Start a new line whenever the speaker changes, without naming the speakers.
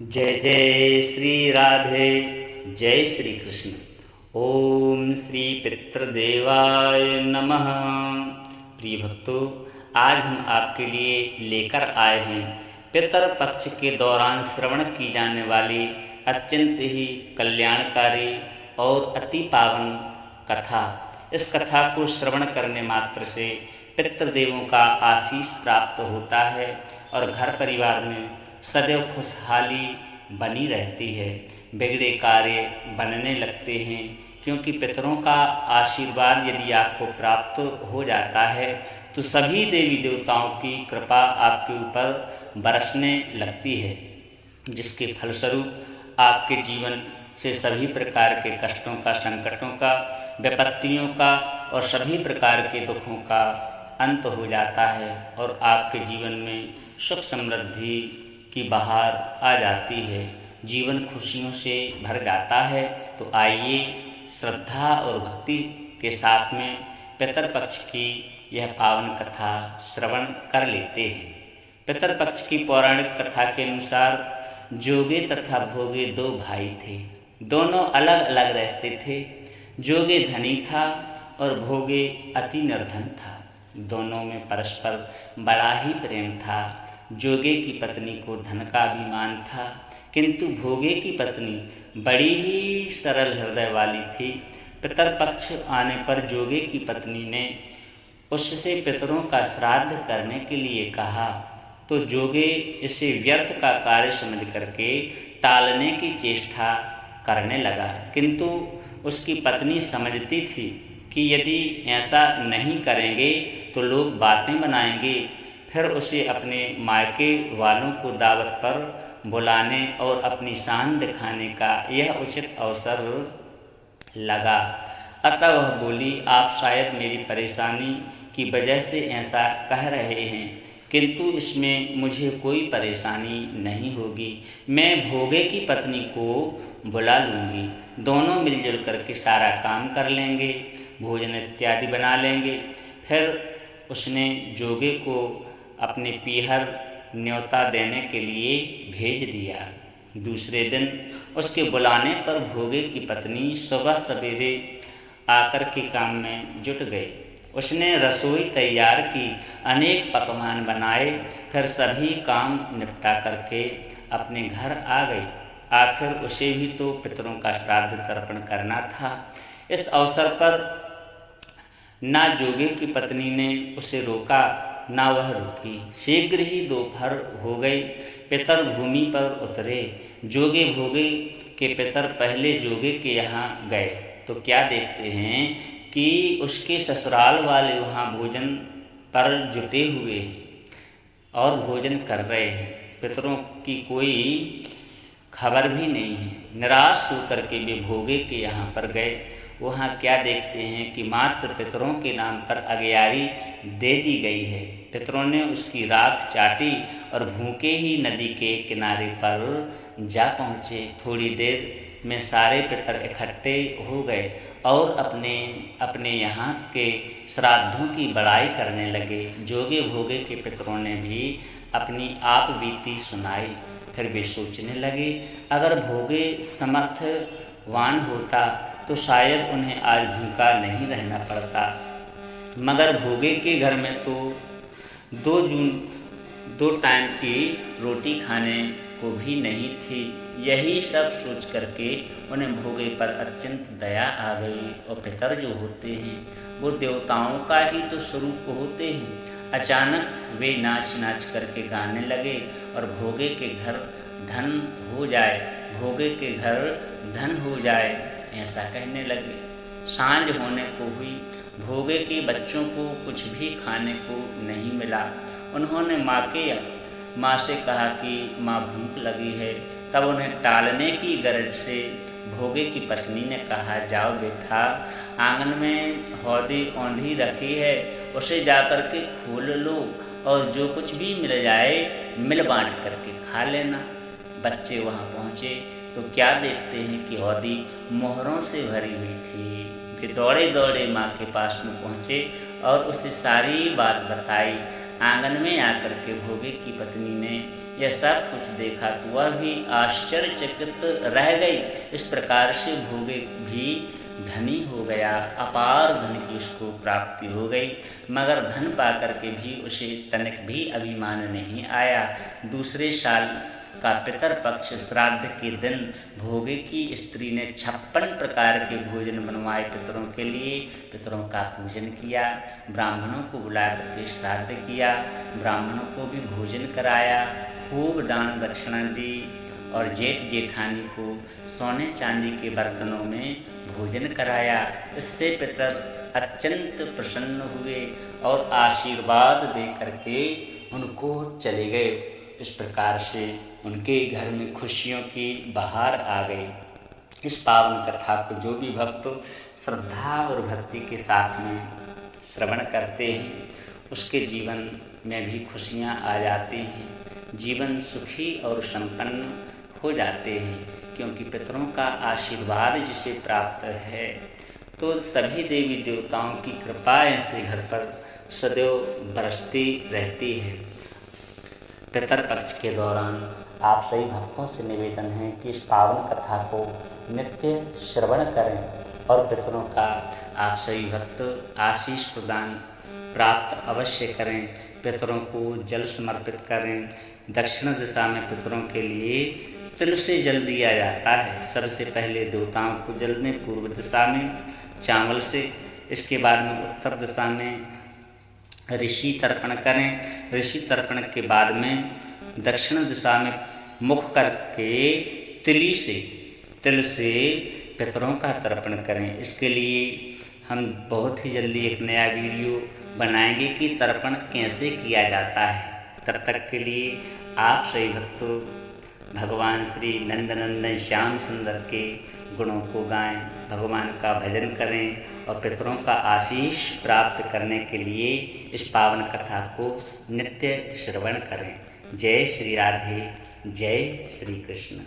जय जय श्री राधे। जय श्री कृष्ण। ओम श्री पितृदेवाय नमः। प्रिय भक्तों, आज हम आपके लिए लेकर आए हैं पितर पक्ष के दौरान श्रवण की जाने वाली अत्यंत ही कल्याणकारी और अति पावन कथा। इस कथा को श्रवण करने मात्र से पितृदेवों का आशीष प्राप्त होता है और घर परिवार में सदैव खुशहाली बनी रहती है। बिगड़े कार्य बनने लगते हैं, क्योंकि पितरों का आशीर्वाद यदि आपको प्राप्त हो जाता है तो सभी देवी देवताओं की कृपा आपके ऊपर बरसने लगती है, जिसके फलस्वरूप आपके जीवन से सभी प्रकार के कष्टों का, संकटों का, विपत्तियों का और सभी प्रकार के दुखों का अंत हो जाता है और आपके जीवन में सुख समृद्धि की बहार आ जाती है। जीवन खुशियों से भर जाता है। तो आइए श्रद्धा और भक्ति के साथ में पितरपक्ष की यह पावन कथा श्रवण कर लेते हैं। पितरपक्ष की पौराणिक कथा के अनुसार जोगे तथा भोगे दो भाई थे। दोनों अलग अलग रहते थे। जोगे धनी था और भोगे अति निर्धन था। दोनों में परस्पर बड़ा ही प्रेम था। जोगे की पत्नी को धन का अभिमान था, किंतु भोगे की पत्नी बड़ी ही सरल हृदय वाली थी। पितरपक्ष आने पर जोगे की पत्नी ने उससे पितरों का श्राद्ध करने के लिए कहा, तो जोगे इसे व्यर्थ का कार्य समझ करके टालने की चेष्टा करने लगा। किंतु उसकी पत्नी समझती थी कि यदि ऐसा नहीं करेंगे तो लोग बातें बनाएंगे। फिर उसे अपने मायके वालों को दावत पर बुलाने और अपनी शान दिखाने का यह उचित अवसर लगा। अतः वह बोली, आप शायद मेरी परेशानी की वजह से ऐसा कह रहे हैं, किंतु इसमें मुझे कोई परेशानी नहीं होगी। मैं भोगे की पत्नी को बुला लूँगी। दोनों मिलजुल करके सारा काम कर लेंगे, भोजन इत्यादि बना लेंगे। फिर उसने जोगे को अपने पीहर न्योता देने के लिए भेज दिया। दूसरे दिन उसके बुलाने पर भोगे की पत्नी सुबह सवेरे आकर के काम में जुट गई। उसने रसोई तैयार की, अनेक पकवान बनाए, फिर सभी काम निपटा करके अपने घर आ गई। आखिर उसे भी तो पितरों का श्राद्ध तर्पण करना था। इस अवसर पर ना जोगे की पत्नी ने उसे रोका, ना वह रुकी। शीघ्र ही दोपहर हो गई। पितर भूमि पर उतरे। जोगे भोगे के पितर पहले जोगे के यहाँ गए तो क्या देखते हैं कि उसके ससुराल वाले वहाँ भोजन पर जुटे हुए हैं और भोजन कर रहे हैं। पितरों की कोई खबर भी नहीं है। निराश होकर के वे भोगे के यहाँ पर गए। वहाँ क्या देखते हैं कि मात्र पितरों के नाम पर अगियारी दे दी गई है। पितरों ने उसकी राख चाटी और भूखे ही नदी के किनारे पर जा पहुँचे। थोड़ी देर में सारे पितर इकट्ठे हो गए और अपने अपने यहाँ के श्राद्धों की बड़ाई करने लगे। जोगे भोगे के पितरों ने भी अपनी आप बीती सुनाई। फिर वे सोचने लगे, अगर भोगे समर्थवान होता तो शायद उन्हें आज भूखा नहीं रहना पड़ता, मगर भोगे के घर में तो दो टाइम की रोटी खाने को भी नहीं थी। यही सब सोच करके उन्हें भोगे पर अत्यंत दया आ गई। और पितर जो होते हैं वो देवताओं का ही तो स्वरूप होते हैं। अचानक वे नाच नाच करके गाने लगे और भोगे के घर धन हो जाए, भोगे के घर धन हो जाए, ऐसा कहने लगे। सांझ होने को हुई। भोगे के बच्चों को कुछ भी खाने को नहीं मिला। उन्होंने माँ से कहा कि माँ भूख लगी है। तब उन्हें टालने की गरज से भोगे की पत्नी ने कहा, जाओ बेटा, आंगन में हौदी औंधी रखी है, उसे जाकर के खोल लो और जो कुछ भी मिल जाए मिल बांट करके खा लेना। बच्चे वहाँ पहुँचे तो क्या देखते हैं कि हौदी मोहरों से भरी हुई थी। वे दौड़े दौड़े माँ के पास में पहुँचे और उसे सारी बात बताई। आंगन में आकर के भोगे की पत्नी ने यह सब कुछ देखा तो वह भी आश्चर्यचकित रह गई। इस प्रकार से भोगे भी धनी हो गया, अपार धन की उसको प्राप्ति हो गई। मगर धन पाकर के भी उसे तनिक भी अभिमान नहीं आया। दूसरे साल का पितर पक्ष श्राद्ध के दिन भोगे की स्त्री ने 56 प्रकार के भोजन बनवाए पितरों के लिए। पितरों का पूजन किया, ब्राह्मणों को बुला करके श्राद्ध किया, ब्राह्मणों को भी भोजन कराया, खूब दान दक्षिणा दी और जेठ जेठानी को सोने चांदी के बर्तनों में भोजन कराया। इससे पितर अत्यंत प्रसन्न हुए और आशीर्वाद दे करके उनको चले गए। इस प्रकार से उनके घर में खुशियों की बहार आ गई। इस पावन कथा को जो भी भक्त श्रद्धा और भक्ति के साथ में श्रवण करते हैं उसके जीवन में भी खुशियाँ आ जाती हैं, जीवन सुखी और संपन्न हो जाते हैं। क्योंकि पितरों का आशीर्वाद जिसे प्राप्त है तो सभी देवी देवताओं की कृपा ऐसे घर पर सदैव बरसती रहती है। पितर पक्ष के दौरान आप सभी भक्तों से निवेदन है कि इस पावन कथा को नित्य श्रवण करें और पितरों का आप सभी भक्त आशीष प्रदान प्राप्त अवश्य करें। पितरों को जल समर्पित करें। दक्षिण दिशा में पितरों के लिए तिल से जल दिया जाता है। सबसे पहले देवताओं को जल दें पूर्व दिशा में चावल से, इसके बाद में उत्तर दिशा में ऋषि तर्पण करें। ऋषि तर्पण के बाद में दक्षिण दिशा में मुख करके तिल से पितरों का तर्पण करें। इसके लिए हम बहुत ही जल्दी एक नया वीडियो बनाएंगे कि तर्पण कैसे किया जाता है। तब तक के लिए आप सभी भक्तों भगवान श्री नंदनंदन श्याम सुंदर के गुणों को गाएं, भगवान का भजन करें और पितरों का आशीष प्राप्त करने के लिए इस पावन कथा को नित्य श्रवण करें। जय श्री राधे, जय श्री कृष्ण।